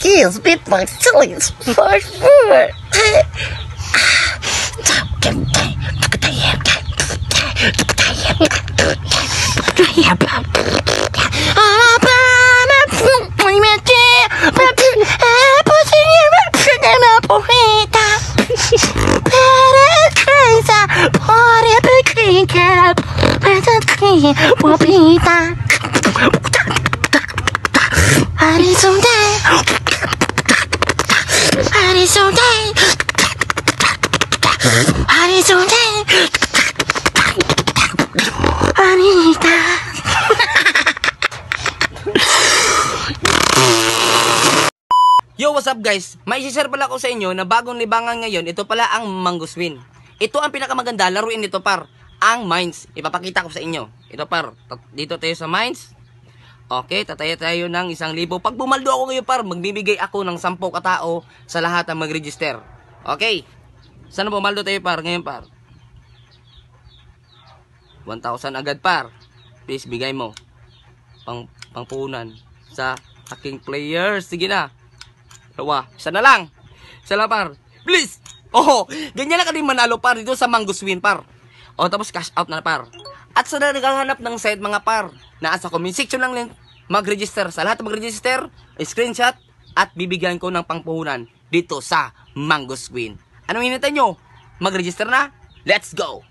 Excuse me, my sillies for food. Anita. Yo, what's up guys? May isi-share pala ko sa inyo na bagong libangan ngayon. Ito pala ang Mangosteen. Ito ang pinakamaganda laruin nito par. Ang mines. Ipapakita ko sa inyo. Ito par. Dito tayo sa mines. Okay, tataya tayo ng 1,000. Pag bumaldo ako ngayon par, magbibigay ako ng 10 katao sa lahat ng mag-register. Okay. Sana bumaldo tayo par ngayon par. 1,000 agad par. Please bigay mo. Pangpunan sa aking players. Sige na. Isa na lang. Isa lang par. Please. Oh, ganyan na ka din manalo par dito sa Mangosteen par. Oh, tapos cash out na par. At sa naghahanap ng site mga par, nasa comment section lang link, mag-register. Sa lahat mag-register, screenshot at bibigyan ko ng pangpuhunan dito sa Mangosteen. Anong hinintay nyo? Mag-register na? Let's go!